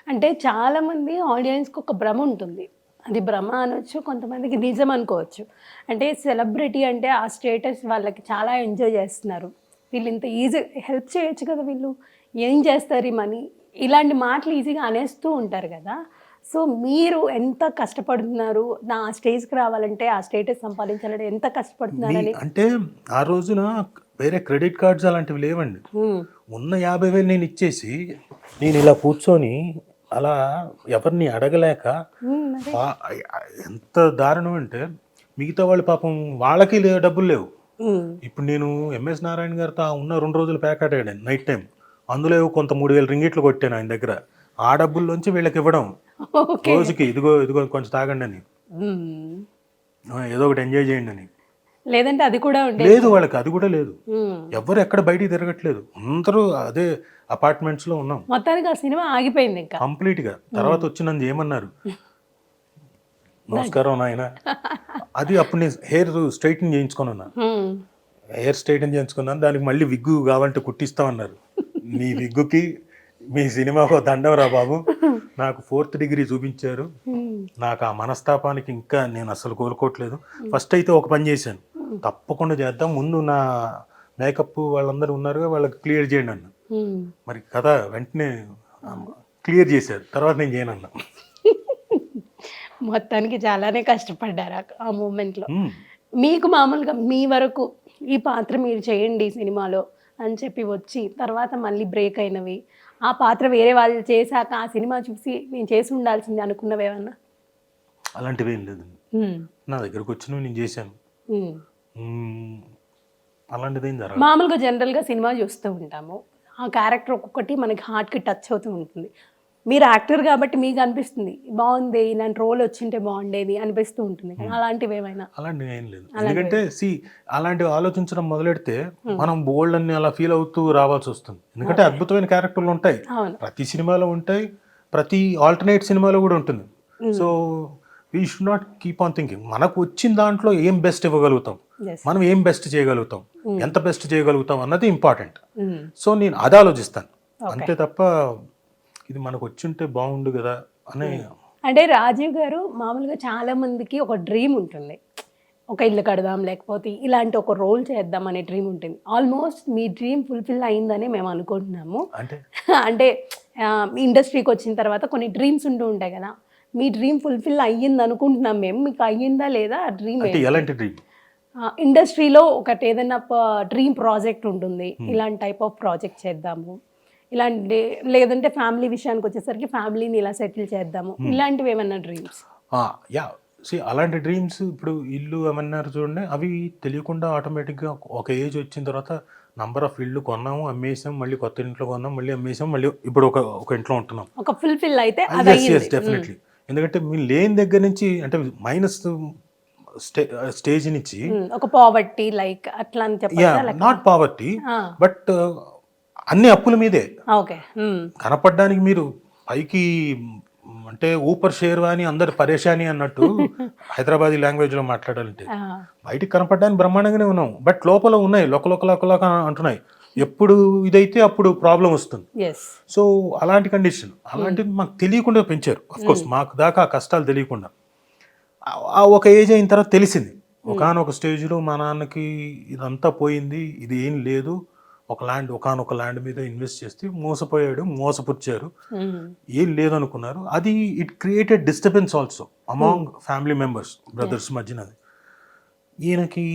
అంటే చాలామంది ఆడియన్స్‌కి ఒక భ్రమ ఉంటుంది. అది భ్రమ అనొచ్చు, కొంతమందికి నిజం అనుకోవచ్చు. అంటే సెలబ్రిటీ అంటే ఆ స్టేటస్ వాళ్ళకి చాలా ఎంజాయ్ చేస్తున్నారు. వీళ్ళు ఇంత ఈజీ హెల్ప్ చేయొచ్చు కదా వీళ్ళు. ఏం చేస్తారు ఈ మనీ? ఇలాంటి మాటలు ఈజీగా అనేస్తూ ఉంటారు కదా! సో, మీరు ఎంత కష్టపడుతున్నారు? నా స్టేజ్‌కి రావాలంటే, ఆ స్టేటస్ సంపాదించాలంటే ఎంత కష్టపడుతున్నారని అంటే ఆ రోజున వేరే క్రెడిట్ కార్డ్స్ అలాంటివి లేవండి. హ్మ్. ఉన్న 50,000 నేను ఇచ్చేసి, నేను ఇలా కూర్చొని అలా ఎవరిని అడగలేక మరి ఎంత దారుణం అంటే, మిగతా వాళ్ళు పాపం వాళ్ళకి డబ్బులు లేవు. హ్మ్. ఇప్పుడు నేను ఎంఎస్ నారాయణ గారితో ఉన్న 2 రోజులు ప్యాకెట్ ఆడాను నైట్ టైం. అందులో ఏవో కొంత 3,000 రింగిట్లు కొట్టాను ఆయన దగ్గర. ఆ డబ్బుల్లోంచి వీళ్ళకి ఇవ్వడం. ఓకే. రోజుకి ఇదిగో ఇదిగో కొంచెం తాగండి అని, హ్మ్. ఏదో ఒకటి ఎంజాయ్ చేయండి అని. లేదంటే అది కూడా ఉండేది. లేదు, వాళ్ళకి అది కూడా లేదు. హ్మ్. ఎవరు ఎక్కడ బయటికి తిరగట్లేదు, అందరూ అదే అపార్ట్మెంట్స్లో ఉన్నాం మొత్తానికి ఆ సినిమా ఆగిపోయింది ఇంకా. కంప్లీట్గా. తర్వాత వచ్చి నన్ను ఏమన్నారు, నమస్కారం నాయన. అది అప్పుడు నేను హెయిర్ స్ట్రైట్నింగ్ చేయించుకున్నాను. హ్మ్. హెయిర్ స్ట్రైటన్ చేయించుకున్నాను, దానికి మళ్ళీ విగ్గు కావాలంటే కుట్టిస్తామన్నారు. మీ విగ్గుకి మీ సినిమాకు దండం రా బాబు. నాకు 4th డిగ్రీ చూపించారు. హ్మ్. నాకు ఆ మనస్తాపానికి ఇంకా నేను అసలు కోలుకోవట్లేదు. ఫస్ట్ అయితే ఒక పని చేశాను, తప్పకుండా చేద్దాం, ముందు నా మేకప్ వాళ్ళందరూ ఉన్నారుగా, వాళ్ళకి క్లియర్ చేయండి అన్న. హ్మ్. మరి కథ వెంటనే క్లియర్ చేశారు, తర్వాత నేను చేయనన్నా. మొత్తానికి చాలానే కష్టపడ్డారు ఆ మూమెంట్‌లో. హ్మ్. మీకు మామూలుగా మీ వరకు ఈ పాత్ర మీరు చేయండి సినిమాలో అని చెప్పి వచ్చి, తర్వాత మళ్ళీ బ్రేక్ అయినవి, ఆ పాత్ర వేరే వాళ్ళు చేశాక ఆ సినిమా చూసి నేను చేసి ఉండాల్సింది అనుకున్నవేమన్నా? అలాంటివి ఏం లేదండి. హ్మ్. నా దగ్గరకు వచ్చినవి నేను చేశాను. హ్మ్. మ్మ్. అలాంటిది ఏం జరగదు. మామూలుగా జనరల్‌గా సినిమా చూస్తూ ఉంటాము. ఆ క్యారెక్టర్ ఒక్కొక్కటి మనకి హార్ట్‌కి టచ్ అవుతూ ఉంటుంది. మీరు యాక్టర్ కాబట్టి మీకు అనిపిస్తుంది. బావుంది, ఇలాంటి రోల్ వచ్చింటే బావుండేది అనిపిస్తూ ఉంటుంది కదా! అలాంటివేమైనా? అలాంటివి ఏం లేదు. అలాంటివి ఎందుకంటే అలాంటివి ఆలోచించడం మొదలెడితే మనం బోల్డ్ అన్ని అలా ఫీల్ అవుతూ రావాల్సి వస్తుంది. ఎందుకంటే అద్భుతమైన క్యారెక్టర్లు ఉంటాయి, అవును. ప్రతి సినిమాలో ఉంటాయి, ప్రతి ఆల్టర్నేట్ సినిమాలో కూడా ఉంటుంది. So we should not keep on thinking, మనకు వచ్చిన దాంట్లో ఏం బెస్ట్ ఇవ్వగలుగుతాం, యెస్. మనం ఏం బెస్ట్ చేయగలుగుతాం, ఎంత బెస్ట్ చేయగలుగుతాం అన్నది ఇంపార్టెంట్. హ్మ్. సో నేను అది ఆలోచిస్తాను ఓకే. అంతే తప్ప ఇది మనకు వచ్చింటే బాగుండు కదా అని. అంటే రాజీవ్ గారు మామూలుగా చాలా మందికి ఒక డ్రీమ్ ఉంటుంది. ఒక ఇల్లు కడదాం, లేకపోతే ఇలాంటి ఒక రోల్ చేద్దాం అనే డ్రీమ్ ఉంటుంది. ఆల్మోస్ట్ మీ డ్రీమ్ ఫుల్‌ఫిల్ అయిందని మేము అనుకుంటున్నాము. అంటే అంటే ఇండస్ట్రీకి వచ్చిన తర్వాత కొన్ని డ్రీమ్స్ ఉంటూ ఉంటాయి కదా! మీ డ్రీమ్ ఫుల్‌ఫిల్ అయ్యింది అనుకుంటున్నాం మేము. మీకు అయ్యిందా లేదా ఆ డ్రీమ్ అంటే ఏంటి? ఎలాంటి డ్రీమ్? ఇండస్ట్రీలో ఒకటి ఏదైనా డ్రీమ్ ప్రాజెక్ట్ ఉంటుంది. ఇలాంటి టైప్ ఆఫ్ ప్రాజెక్ట్ చేద్దాము. ఇలాంటి లేదంటే ఫ్యామిలీ విషయానికి వచ్చేసరికి ఫ్యామిలీని ఇలా సెటిల్ చేద్దాము. ఇలాంటివి ఏమన్నా డ్రీమ్స్? యా, అలాంటి డ్రీమ్స్ ఇప్పుడు ఇల్లు ఏమన్నారు చూడండి, అవి తెలియకుండా ఆటోమేటిక్గా ఒక ఏజ్ వచ్చిన తర్వాత నంబర్ ఆఫ్ ఇల్లు కొన్నాము, అమ్మేసాం, మళ్ళీ కొత్త ఇంట్లో కొన్నాం, మళ్ళీ అమ్మేసాం, మళ్ళీ ఇప్పుడు ఒక ఒక ఇంట్లో ఉంటున్నాం. ఒక ఫుల్‌ఫిల్ అయితే అది ఎస్ అయ్యింది. Yes definitely. ఎందుకంటే మీరు లేని దగ్గర నుంచి అంటే మైనస్ స్టేజ్ నుంచి, ఒక పావర్టీ లైక్ అట్లా అని యా, చెప్పొచ్చా? లేక నాట్ పావర్టీ, ఆ! బట్ అన్ని అప్పుల మీదే ఓకే. హ్మ్. కనపడడానికి మీరు పైకి అంటే ఊపర్ షేర్వాని అందరు పరేషాని అన్నట్టు హైదరాబాదీ లాంగ్వేజ్లో మాట్లాడాలంటే, ఆ! బయటికి కనపడడానికి బ్రహ్మాండంగానే ఉన్నాం, బట్ లోపల ఉన్నాయి లొక అంటున్నాయి. ఎప్పుడు ఇదైతే అప్పుడు ప్రాబ్లం వస్తుంది. యెస్. సో అలాంటి కండిషన్, అలాంటివి మాకు తెలియకుండా పెంచారు. కోర్స్ మాకు దాకా ఆ కష్టాలు తెలియకుండా. ఆ ఒక ఏజ్ అయిన తర్వాత తెలిసింది. ఒకానొక స్టేజ్లో మా నాన్నకి ఇదంతా పోయింది, ఇది ఏం లేదు, ఒకానొక ల్యాండ్ మీద ఇన్వెస్ట్ చేస్తే మోసపోయాడు, మోసపుచ్చారు, హ్మ్. ఏం లేదనుకున్నారు. అది it created disturbance also among family members, brothers మధ్యన. ఈయనకి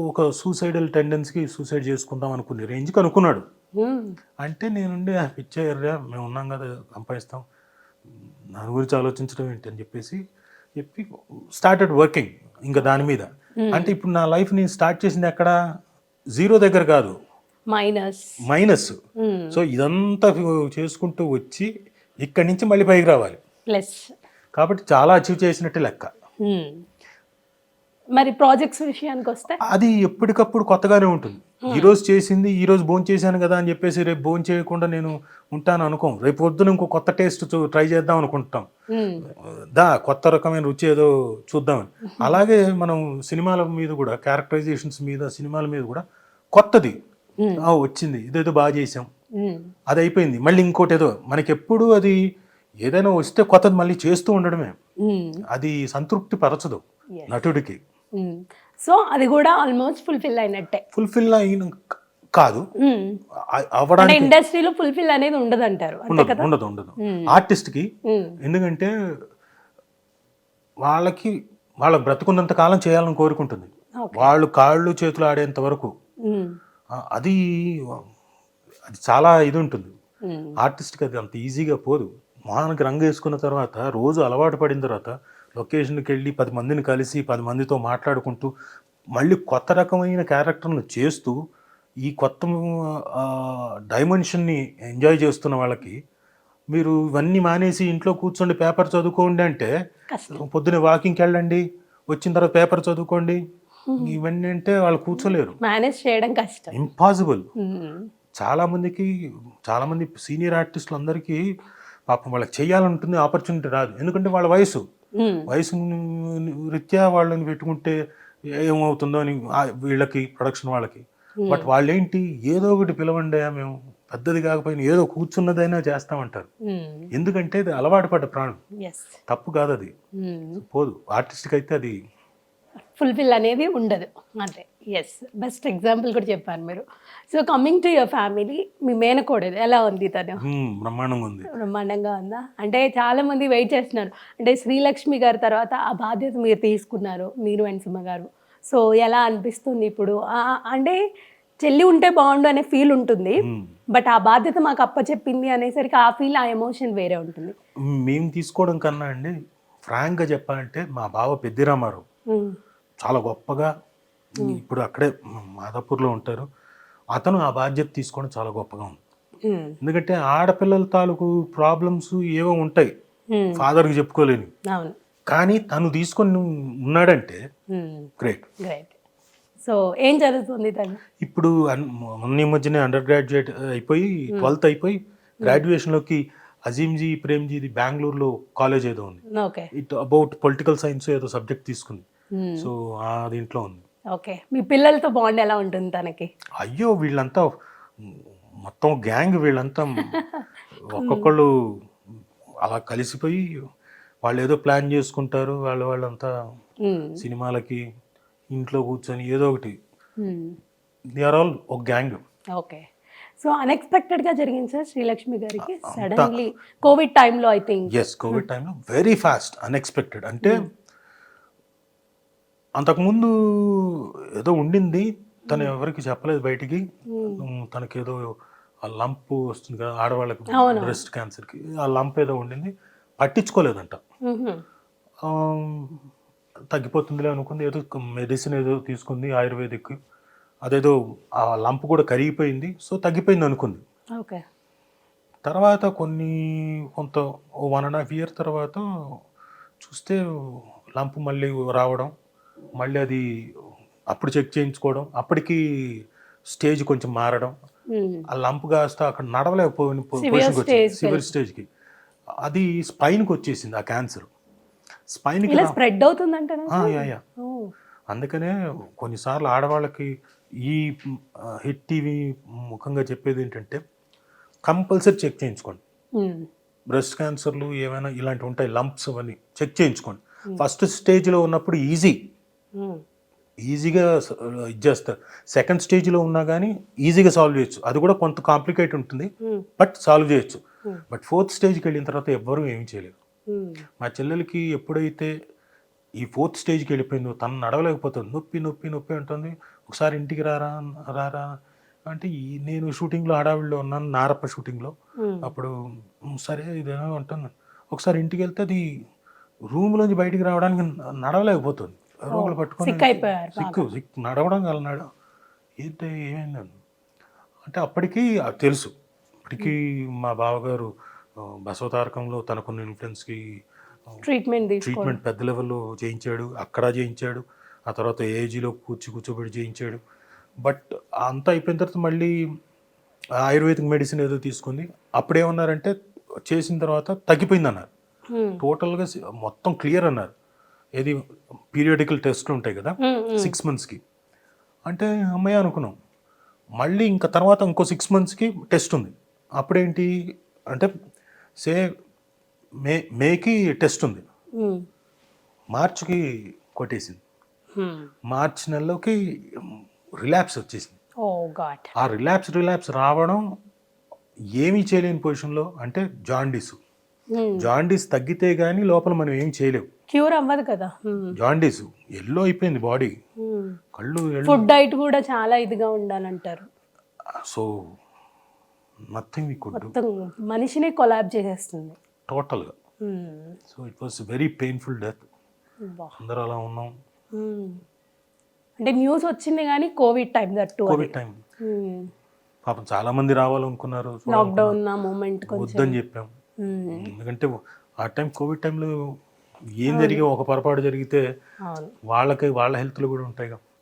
ఒక సూసైడల్ టెండెన్సీకి సూసైడ్ చేసుకుందాం అనుకునే రేంజ్కి అనుకున్నాడు. హ్మ్. అంటే నేనుండి పిచ్చారురా, మేము ఉన్నాం కదా సంపాదిస్తాం, దాని గురించి ఆలోచించడం ఏంటి అని చెప్పి స్టార్టెడ్ వర్కింగ్ ఇంకా దాని మీద. అంటే ఇప్పుడు నా లైఫ్ నేను స్టార్ట్ చేసింది ఎక్కడ, జీరో దగ్గర కాదు, మైనస్. మైనస్. హ్మ్. సో ఇదంతా చేసుకుంటూ వచ్చి ఇక్కడి నుంచి మళ్ళీ పైకి రావాలి, ప్లస్. కాబట్టి చాలా అచీవ్ చేసినట్టే లెక్క. హ్మ్. మరి ప్రాజెక్ట్స్ విషయానికొస్తే? అది ఎప్పటికప్పుడు కొత్తగానే ఉంటుంది. ఈరోజు చేసింది ఈరోజు భోంచేశాను కదా అని చెప్పేసి రేపు భోజనం చేయకుండా నేను ఉంటాను అనుకోం. రేపు పొద్దున ఇంకో కొత్త టేస్ట్ ట్రై చేద్దాం అనుకుంటాం, హ్మ్. కొత్త రకమైన రుచి ఏదో చూద్దామని. అలాగే మనం సినిమాల మీద కూడా, క్యారెక్టరైజేషన్స్ మీద, సినిమాల మీద కూడా కొత్తది వచ్చింది, ఇదేదో బాగా చేసాం, అది అయిపోయింది. మళ్ళీ ఇంకోటి ఏదో మనకి ఎప్పుడు అది ఏదైనా వస్తే కొత్తది మళ్ళీ చేస్తూ ఉండడమే. అది సంతృప్తి పరచదు నటుడికి. సో అది కూడా ఆల్మోస్ట్ ఫుల్ఫిల్ అయినట్టే. ఫుల్ఫిల్ అయిన కాదు అంటే అవ్వడానికి ఇండస్ట్రీలో ఫుల్ఫిల్ అనేది ఉండదు అంటారు. ఉండదు ఉండదు ఉండదు ఆర్టిస్ట్కి. ఎందుకంటే వాళ్ళ బ్రతుకున్నంత కాలం చేయాలని కోరుకుంటుంది. వాళ్ళు కాళ్ళు చేతులు ఆడేంత వరకు అది చాలా ఇది ఉంటుంది. ఆర్టిస్ట్కి అది అంత ఈజీగా పోదు. మొహానికి రంగు వేసుకున్న తర్వాత రోజు అలవాటు పడిన తర్వాత లొకేషన్కి వెళ్ళి 10 మందిని కలిసి 10 మందితో మాట్లాడుకుంటూ మళ్ళీ కొత్త రకమైన క్యారెక్టర్ను చేస్తూ ఈ కొత్త డైమెన్షన్ని ఎంజాయ్ చేస్తున్న వాళ్ళకి మీరు ఇవన్నీ మానేసి ఇంట్లో కూర్చోండి పేపర్ చదువుకోండి అంటే పొద్దున్నే వాకింగ్కి వెళ్ళండి, వచ్చిన తర్వాత పేపర్ చదువుకోండి, ఇవన్నీ అంటే వాళ్ళు కూర్చోలేరు. మేనేజ్ చేయడం కష్టం, ఇంపాసిబుల్. చాలా మంది సీనియర్ ఆర్టిస్టులు అందరికీ పాపం వాళ్ళకి చేయాలంటుంది, ఆపర్చునిటీ రాదు. ఎందుకంటే వాళ్ళ వయసు రీత్యా వాళ్ళని పెట్టుకుంటే ఏమవుతుందో అని వీళ్ళకి ప్రొడక్షన్ వాళ్ళకి. బట్ వాళ్ళేంటి ఏదో ఒకటి పిలవండి, మేము పెద్దది కాకపోయినా ఏదో కూర్చున్నదైనా చేస్తామంటారు. ఎందుకంటే అది అలవాటు పడ్డ ప్రాణం. తప్పు కాదు, అది పోదు. ఆర్టిస్ట్కి అయితే అది ఫుల్ఫిల్ అనేది ఉండదు అంతే. ఎస్, బెస్ట్ ఎగ్జాంపుల్ కూడా చెప్పారు మీరు. So coming to your family, మీ మేనకోడలు ఎలా ఉంది? తను బ్రహ్మాండంగా ఉంది. బ్రహ్మాండంగా ఉందా? అంటే చాలా మంది వెయిట్ చేస్తున్నారు. అంటే శ్రీలక్ష్మి గారి తర్వాత ఆ బాధ్యత మీరు తీసుకున్నారు, మీరు అండ్ సుమ గారు. సో ఎలా అనిపిస్తుంది ఇప్పుడు? అంటే చెల్లి ఉంటే బాగుండు అనే ఫీల్ ఉంటుంది, బట్ ఆ బాధ్యత మాకు అప్పచెప్పింది అనేసరికి ఆ ఫీల్, ఆ ఎమోషన్ వేరే ఉంటుంది. మేము తీసుకోవడం కన్నా అండి, ఫ్రాంక్గా చెప్పాలంటే మా బావ పెద్దిరామారావు చాలా గొప్పగా, ఇప్పుడు అక్కడే మాదాపూర్లో ఉంటారు, అతను ఆ బాధ్యత తీసుకోవడం చాలా గొప్పగా ఉంది. ఎందుకంటే ఆడపిల్లల తాలూకు ప్రాబ్లమ్స్ ఏవో ఉంటాయి, ఫాదర్కి చెప్పుకోలేని, కానీ తను తీసుకొని ఉన్నాడంటే గ్రేట్. సో ఏం జరుగుతుంది తను ఇప్పుడు? మొన్న మధ్యనే అండర్ గ్రాడ్యుయేట్ అయిపోయి 12th అయిపోయి గ్రాడ్యుయేషన్లోకి అజీంజీ ప్రేమ్జీది బెంగళూరులో కాలేజ్ ఏదో ఉంది, ఇట్ అబౌట్ పొలిటికల్ సైన్స్ ఏదో సబ్జెక్ట్ తీసుకుంది. సో ఆ దీంట్లో ఉంది. ఓకే, మీ పిల్లలతో బాండ్ ఎలా ఉంటుంది తనకి? అయ్యో, వీళ్ళంతా మొత్తం గ్యాంగ్, వీళ్ళంతా ఒక్కొక్కళ్ళు అలా కలిసిపోయి వాళ్ళు ఏదో ప్లాన్ చేసుకుంటారు. వాళ్ళంతా సినిమాలకి, ఇంట్లో కూర్చొని ఏదో ఒకటి, దే ఆర్ ఆల్ ఒక గ్యాంగ్. ఓకే, సో అన్ఎక్స్పెక్టెడ్గా జరిగింది సార్ శ్రీలక్ష్మి గారికి సడన్లీ కోవిడ్ టైంలో. ఐ థింక్ ఎస్, కోవిడ్ టైంలో వెరీ ఫాస్ట్, అన్ఎక్స్పెక్టెడ్. అంటే అంతకుముందు ఏదో ఉండింది, తను ఎవరికి చెప్పలేదు బయటికి. తనకేదో ఆ లంప్ వస్తుంది కదా ఆడవాళ్ళకి, బ్రెస్ట్ క్యాన్సర్కి, ఆ లంప్ ఏదో ఉండింది, పట్టించుకోలేదంట. తగ్గిపోతుందిలే అనుకుంది, ఏదో మెడిసిన్ ఏదో తీసుకుంది ఆయుర్వేదిక్, అదేదో ఆ లంప్ కూడా కరిగిపోయింది, సో తగ్గిపోయింది అనుకుంది. తర్వాత కొంత 1.5 year తర్వాత చూస్తే లంప్ మళ్ళీ రావడం, మళ్ళీ అది అప్పుడు చెక్ చేయించుకోవడం, అప్పటికి స్టేజ్ కొంచెం మారడం, ఆ లంప్ కాస్త అక్కడ నడవలేకపోయిన పొజిషన్కి వచ్చింది, సివియర్ స్టేజ్కి. అది స్పైన్కి వచ్చేసింది ఆ క్యాన్సర్. స్పైన్కి స్ప్రెడ్ అవుతుందంట. అందుకనే కొన్నిసార్లు ఆడవాళ్ళకి ఈ హిట్ టీవీ ముఖంగా చెప్పేది ఏంటంటే కంపల్సరీ చెక్ చేయించుకోండి. బ్రెస్ట్ క్యాన్సర్లు ఏమైనా ఇలాంటివి ఉంటాయి, లంప్స్, అవన్నీ చెక్ చేయించుకోండి. ఫస్ట్ స్టేజ్లో ఉన్నప్పుడు ఈజీగా ఇచ్చేస్తారు. సెకండ్ స్టేజ్లో ఉన్నా కానీ ఈజీగా సాల్వ్ చేయొచ్చు, అది కూడా కొంత కాంప్లికేట్ ఉంటుంది, బట్ సాల్వ్ చేయొచ్చు. బట్ 4th స్టేజ్కి వెళ్ళిన తర్వాత ఎవ్వరూ ఏమీ చేయలేరు. మా చెల్లెలకి ఎప్పుడైతే ఈ 4th స్టేజ్కి వెళ్ళిపోయిందో, తను నడవలేకపోతుంది, నొప్పి నొప్పి నొప్పి అంటుంది. ఒకసారి ఇంటికి రారా అంటే, నేను షూటింగ్లో హడావిడిలో ఉన్నాను, నారప్ప షూటింగ్లో. అప్పుడు సరే ఇదేమో అంటున్నాను. ఒకసారి ఇంటికి వెళ్తే అది రూమ్లోంచి బయటికి రావడానికి నడవలేకపోతుంది, రూములు పట్టుకొని సిక్కు నడవడం కలనాడు. ఏమైందని అంటే అప్పటికి తెలుసు. అప్పటికి మా బావగారు బసవతారకంలో తనకున్న ఇన్ఫ్లుయెన్స్కి ట్రీట్మెంట్ పెద్ద లెవెల్లో చేయించాడు, అక్కడ చేయించాడు. ఆ తర్వాత ఏజీలో కూర్చోబెట్టి చేయించాడు. బట్ అంతా అయిపోయిన తర్వాత మళ్ళీ ఆయుర్వేదిక్ మెడిసిన్ ఏదో తీసుకుంది. అప్పుడేమన్నారంటే చేసిన తర్వాత తగ్గిపోయింది అన్నారు, టోటల్గా మొత్తం క్లియర్ అన్నారు. ఏది పీరియాడికల్ టెస్ట్లు ఉంటాయి కదా 6 monthsకి. అంటే అమ్మాయి అనుకున్నాం. మళ్ళీ ఇంకా తర్వాత ఇంకో 6 monthsకి టెస్ట్ ఉంది. అప్పుడేంటి అంటే సే మేకి టెస్ట్ ఉంది, మార్చికి కొట్టేసింది. మార్చి నెలలోకి రిలాప్స్ వచ్చేసింది. ఓ గాడ్. ఆ రిలాప్స్ రావడం ఏమీ చేయలేని పొజిషన్లో, అంటే జాండీస్ తగ్గితే కానీ లోపల మనం ఏం చేయలేము. క్యూర్ అవ్వదు కదా. జాండీస్ ఎల్లో అయిపోయింది బాడీ, కళ్ళు ఫుడ్ డైట్ కూడా చాలా ఇదిగా ఉండాలంటారు. So nothing we could do, మొత్తం మనిషినే కొలాబ్ చేసేస్తుంది టోటల్గా. So it was very painful death. అందరూ అలా ఉన్నాం. అంటే న్యూస్ వచ్చింది కానీ covid time that. Covid time పాపం చాలా మంది రావాలనుకున్నారు, లాక్డౌన్ ఆ మూమెంట్ వద్దని చెప్పాం. ఎందుకంటే ఆ టైం కోవిడ్ టైంలో ఏం జరిగే ఒక పొరపాటు జరిగితే వాళ్ళ హెల్త్లు కూడా ఉంటాయి కదా.